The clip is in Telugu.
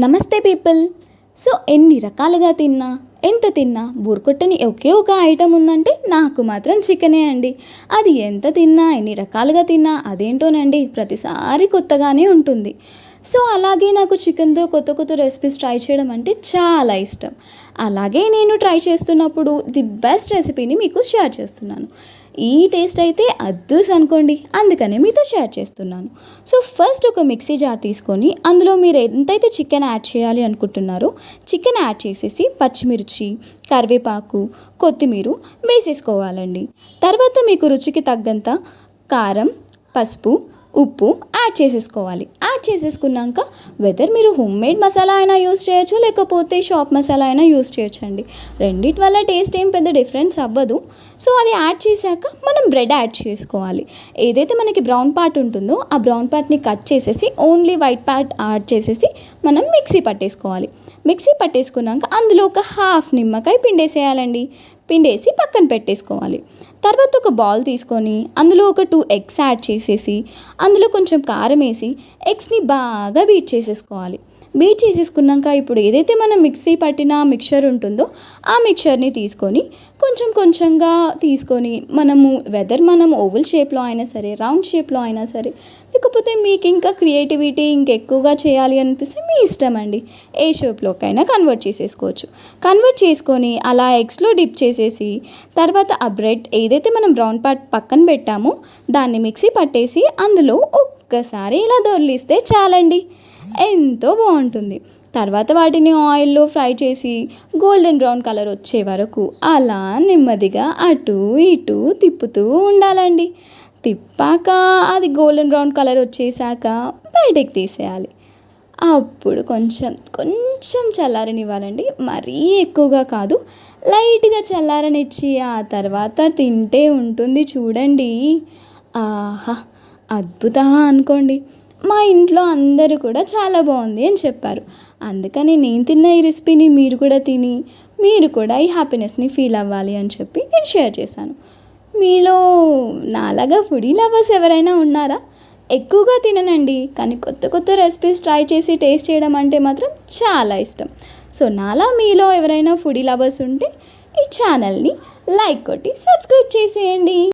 నమస్తే పీపుల్. సో ఎన్ని రకాలుగా తిన్నా, ఎంత తిన్నా బోర్ కొట్టని ఒకే ఒక ఐటెం ఉందంటే నాకు మాత్రం చికెనే అండి. అది ఎంత తిన్నా, ఎన్ని రకాలుగా తిన్నా అదేంటోనండి ప్రతిసారి కొత్తగానే ఉంటుంది. సో అలాగే నాకు చికెన్తో కొత్త కొత్త రెసిపీస్ ట్రై చేయడం అంటే చాలా ఇష్టం. అలాగే నేను ట్రై చేస్తున్నప్పుడు ది బెస్ట్ రెసిపీని మీకు షేర్ చేస్తున్నాను. ఈ టేస్ట్ అయితే అద్దుస్ అనుకోండి, అందుకనే మీతో షేర్ చేస్తున్నాను. సో ఫస్ట్ ఒక మిక్సీ జార్ తీసుకొని అందులో మీరు ఎంతైతే చికెన్ యాడ్ చేయాలి అనుకుంటున్నారో చికెన్ యాడ్ చేసేసి పచ్చిమిర్చి, కరివేపాకు, కొత్తిమీర వేసేసుకోవాలండి. తర్వాత మీకు రుచికి తగ్గంత కారం, పసుపు, ఉప్పు యాడ్ చేసేసుకోవాలి. యాడ్ చేసేసుకున్నాక వెదర్ మీరు హోమ్ మేడ్ మసాలా అయినా యూస్ చేయొచ్చు, లేకపోతే షాప్ మసాలా అయినా యూస్ చేయొచ్చండి. రెండిటి వల్ల టేస్ట్ ఏం పెద్ద డిఫరెన్స్ అవ్వదు. సో అది యాడ్ చేశాక మనం బ్రెడ్ యాడ్ చేసుకోవాలి. ఏదైతే మనకి బ్రౌన్ పార్ట్ ఉంటుందో ఆ బ్రౌన్ పార్ట్ని కట్ చేసేసి ఓన్లీ వైట్ పార్ట్ యాడ్ చేసేసి మనం మిక్సీ పట్టేసుకోవాలి. మిక్సీ పట్టేసుకున్నాక అందులో ఒక హాఫ్ నిమ్మకాయ పిండేసేయాలండి. పిండేసి పక్కన పెట్టేసుకోవాలి. తర్వాత ఒక బౌల్ తీసుకొని అందులో ఒక 2 ఎగ్స్ యాడ్ చేసేసి అందులో కొంచెం కారం వేసి ఎగ్స్ని బాగా బీట్ చేసేసుకోవాలి. బీట్ చేసేసుకున్నాక ఇప్పుడు ఏదైతే మనం మిక్సీ పట్టిన మిక్చర్ ఉంటుందో ఆ మిక్చర్ని తీసుకొని కొంచెం కొంచెంగా తీసుకొని మనం ఓవల్ షేప్లో అయినా సరే, రౌండ్ షేప్లో అయినా సరే, లేకపోతే మీకు ఇంకా క్రియేటివిటీ ఇంకెక్కువగా చేయాలి అనిపిస్తే మీ ఇష్టం అండి, ఏ షేప్లోకైనా కన్వర్ట్ చేసేసుకోవచ్చు. కన్వర్ట్ చేసుకొని అలా ఎగ్స్లో డిప్ చేసేసి తర్వాత ఆ బ్రెడ్ ఏదైతే మనం బ్రౌన్ పార్ట్ పక్కన పెట్టామో దాన్ని మిక్సీ పట్టేసి అందులో ఒక్కసారి ఇలా దొర్లిస్తే చాలండి, ఎంతో బాగుంటుంది. తర్వాత వాటిని ఆయిల్లో ఫ్రై చేసి గోల్డెన్ బ్రౌన్ కలర్ వచ్చే వరకు అలా నెమ్మదిగా అటు ఇటు తిప్పుతూ ఉండాలండి. తిప్పాక అది గోల్డెన్ బ్రౌన్ కలర్ వచ్చేసాక బయటకు తీసేయాలి. అప్పుడు కొంచెం కొంచెం చల్లారనివ్వాలండి, మరీ ఎక్కువగా కాదు, లైట్గా చల్లారనిచ్చి ఆ తర్వాత తింటే ఉంటుంది చూడండి, ఆహా అద్భుతం అనుకోండి. మా ఇంట్లో అందరూ కూడా చాలా బాగుంది అని చెప్పారు. అందుకని నేను తిన్న ఈ రెసిపీని మీరు కూడా తిని మీరు కూడా ఈ హ్యాపీనెస్ని ఫీల్ అవ్వాలి అని చెప్పి నేను షేర్ చేశాను. మీలో నాలాగా ఫుడీ లవర్స్ ఎవరైనా ఉన్నారా? ఎక్కువగా తిననండి, కానీ కొత్త కొత్త రెసిపీస్ ట్రై చేసి టేస్ట్ చేయడం అంటే మాత్రం చాలా ఇష్టం. సో నాలా మీలో ఎవరైనా ఫుడీ లవర్స్ ఉంటే ఈ ఛానల్ని లైక్ కొట్టి సబ్స్క్రైబ్ చేసేయండి.